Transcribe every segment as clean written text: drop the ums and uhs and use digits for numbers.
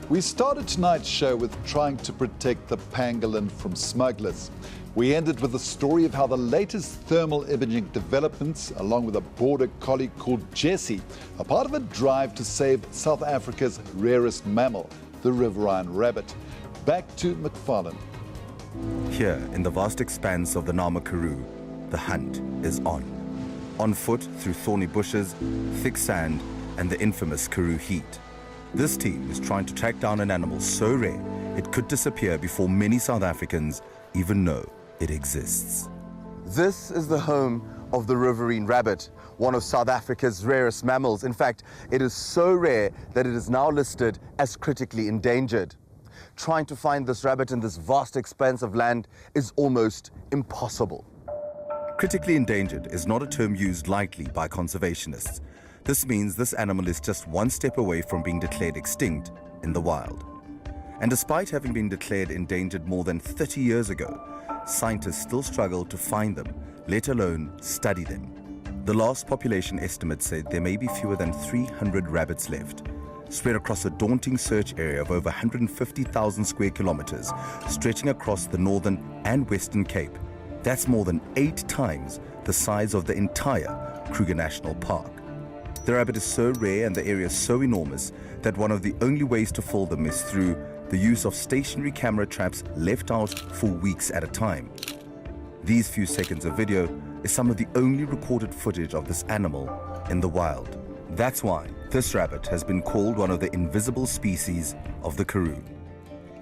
We started tonight's show with trying to protect the pangolin from smugglers. We ended with the story of how the latest thermal imaging developments, along with a border collie called Jessie, are part of a drive to save South Africa's rarest mammal, the riverine rabbit. Back to McFarlane. Here, in the vast expanse of the Nama Karoo, the hunt is on. On foot through thorny bushes, thick sand, and the infamous Karoo heat. This team is trying to track down an animal so rare it could disappear before many South Africans even know it exists. This is the home of the riverine rabbit, one of South Africa's rarest mammals. In fact, it is so rare that it is now listed as critically endangered. Trying to find this rabbit in this vast expanse of land is almost impossible. Critically endangered is not a term used lightly by conservationists. This means this animal is just one step away from being declared extinct in the wild. And despite having been declared endangered more than 30 years ago, scientists still struggle to find them, let alone study them. The last population estimate said there may be fewer than 300 rabbits left, spread across a daunting search area of over 150,000 square kilometers, stretching across the northern and western Cape. That's more than 8 times the size of the entire Kruger National Park. The rabbit is so rare and the area is so enormous that one of the only ways to fill them is through the use of stationary camera traps left out for weeks at a time. These few seconds of video is some of the only recorded footage of this animal in the wild. That's why this rabbit has been called one of the invisible species of the Karoo.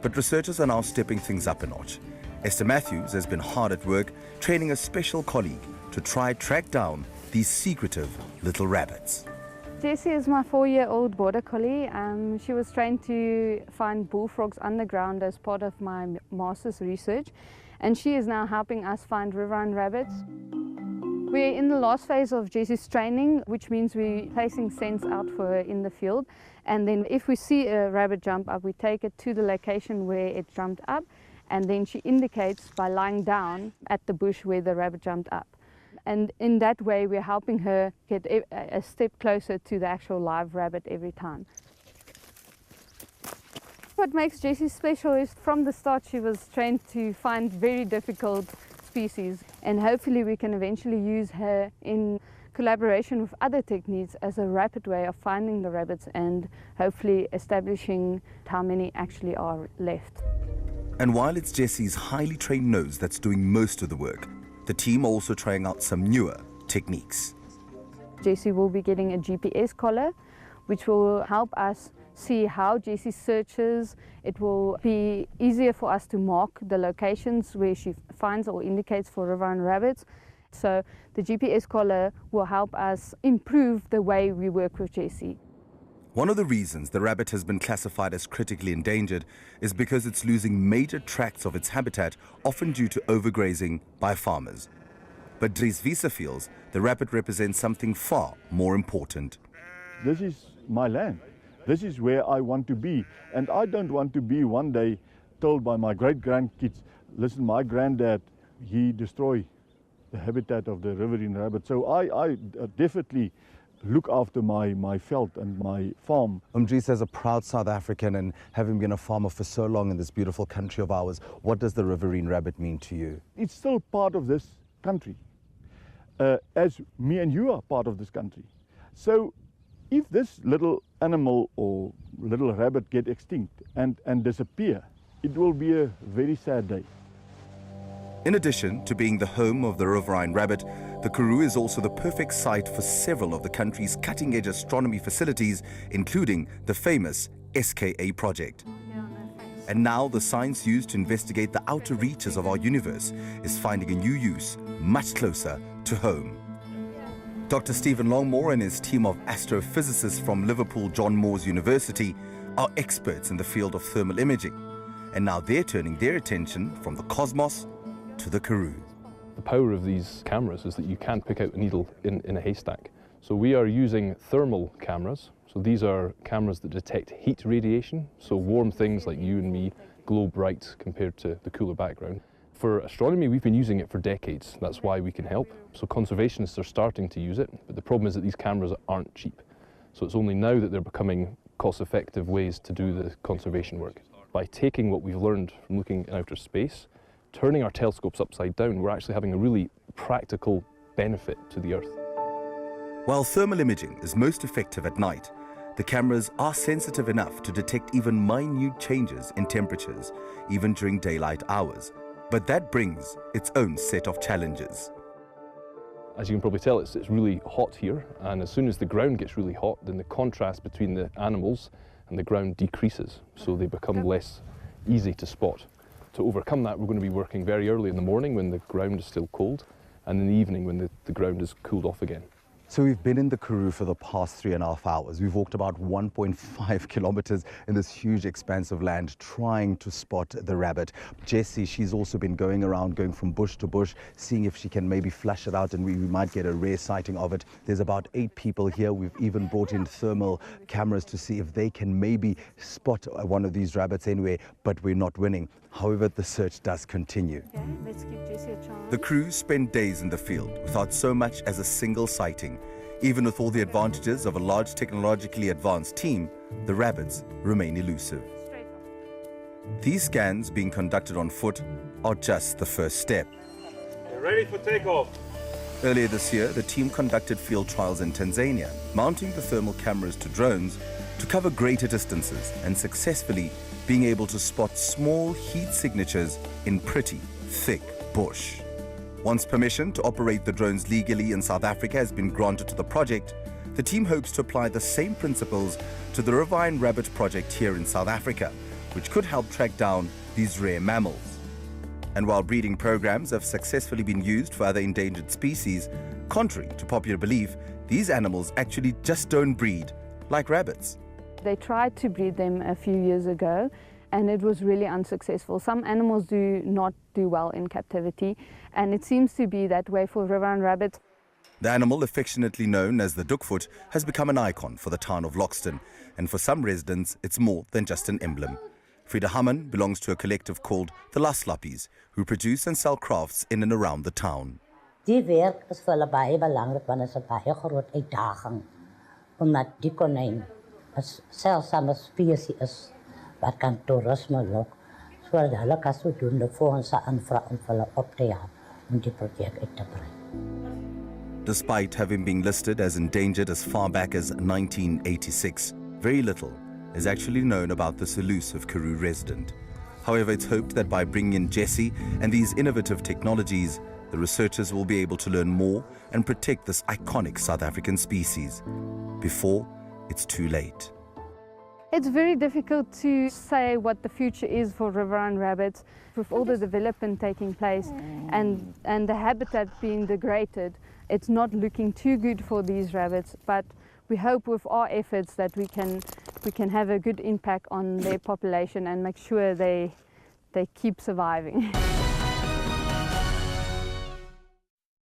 But researchers are now stepping things up a notch. Esther Matthews has been hard at work training a special colleague to try track down these secretive little rabbits. Jessie is my 4-year-old border collie. She was trained to find bullfrogs underground as part of my master's research, and she is now helping us find riverine rabbits. We're in the last phase of Jessie's training, which means we're placing scents out for her in the field, and then if we see a rabbit jump up, we take it to the location where it jumped up, and then she indicates by lying down at the bush where the rabbit jumped up. And in that way, we're helping her get a step closer to the actual live rabbit every time. What makes Jessie special is from the start she was trained to find very difficult species, and hopefully we can eventually use her in collaboration with other techniques as a rapid way of finding the rabbits and hopefully establishing how many actually are left. And while it's Jessie's highly trained nose that's doing most of the work, the team are also trying out some newer techniques. Jessie will be getting a GPS collar, which will help us see how Jessie searches. It will be easier for us to mark the locations where she finds or indicates for riverine rabbits. So the GPS collar will help us improve the way we work with Jessie. One of the reasons the rabbit has been classified as critically endangered is because it's losing major tracts of its habitat, often due to overgrazing by farmers. But Dries Wieser feels the rabbit represents something far more important. This is my land. This is where I want to be. And I don't want to be one day told by my great-grandkids, listen, my granddad, he destroyed the habitat of the riverine rabbit. So I definitely look after my veld and my farm. Dries, as a proud South African and having been a farmer for so long in this beautiful country of ours, what does the riverine rabbit mean to you? It's still part of this country, as me and you are part of this country. So if this little animal or little rabbit get extinct and disappear, it will be a very sad day. In addition to being the home of the riverine rabbit, the Karoo is also the perfect site for several of the country's cutting-edge astronomy facilities, including the famous SKA project. And now the science used to investigate the outer reaches of our universe is finding a new use much closer to home. Dr. Stephen Longmore and his team of Astro Physicists from Liverpool University are experts in the field of thermal imaging, and now they're turning their attention from the cosmos to the Karoo. The power of these cameras is that you can't pick out a needle in a haystack. So we are using thermal cameras. So these are cameras that detect heat radiation. So warm things like you and me glow bright compared to the cooler background. For astronomy, we've been using it for decades. That's why we can help. So conservationists are starting to use it, but the problem is that these cameras aren't cheap. So it's only now that they're becoming cost-effective ways to do the conservation work. By taking what we've learned from looking in outer space, turning our telescopes upside down, we're actually having a really practical benefit to the Earth. While thermal imaging is most effective at night, the cameras are sensitive enough to detect even minute changes in temperatures, even during daylight hours. But that brings its own set of challenges. As you can probably tell, it's really hot here, and as soon as the ground gets really hot, then the contrast between the animals and the ground decreases, so they become less easy to spot. To overcome that, we're going to be working very early in the morning when the ground is still cold, and in the evening when the ground is cooled off again. So we've been in the Karoo for the past 3.5 hours. We've walked about 1.5 kilometers in this huge expanse of land trying to spot the rabbit. Jessie, she's also been going around, going from bush to bush, seeing if she can maybe flush it out and we might get a rare sighting of it. There's about 8 people here. We've even brought in thermal cameras to see if they can maybe spot one of these rabbits anywhere, but we're not winning. However, the search does continue. Okay, let's give Jessie a chance. The crew spent days in the field without so much as a single sighting. Even with all the advantages of a large technologically advanced team, the rabbits remain elusive. These scans being conducted on foot are just the first step. We're ready for takeoff. Earlier this year, the team conducted field trials in Tanzania, mounting the thermal cameras to drones to cover greater distances and successfully being able to spot small heat signatures in pretty thick bush. Once permission to operate the drones legally in South Africa has been granted to the project, the team hopes to apply the same principles to the riverine rabbit project here in South Africa, which could help track down these rare mammals. And while breeding programs have successfully been used for other endangered species, contrary to popular belief, these animals actually just don't breed like rabbits. They tried to breed them a few years ago and it was really unsuccessful. Some animals do not do well in captivity and it seems to be that way for riverine rabbits. The animal, affectionately known as the Doekvoet, has become an icon for the town of Loxton, and for some residents it's more than just an emblem. Frida Hamman belongs to a collective called the Laslappies, who produce and sell crafts in and around the town. Die werk is vir hulle baie belangrik want dit is 'n baie groot uitdaging omdat die konyn 'n seldsame spesies is wat kan toerisme lok, sodat hulle kan sodoende vir ons aanvra om hulle op te help om die projek uit te brei. Despite having been listed as endangered as far back as 1986, very little is actually known about this elusive Karoo resident. However, it's hoped that by bringing in Jessie and these innovative technologies, the researchers will be able to learn more and protect this iconic South African species before it's too late. It's very difficult to say what the future is for riverine rabbits with all the development taking place and the habitat being degraded. It's not looking too good for these rabbits, but we hope with our efforts that we can have a good impact on their population and make sure they keep surviving.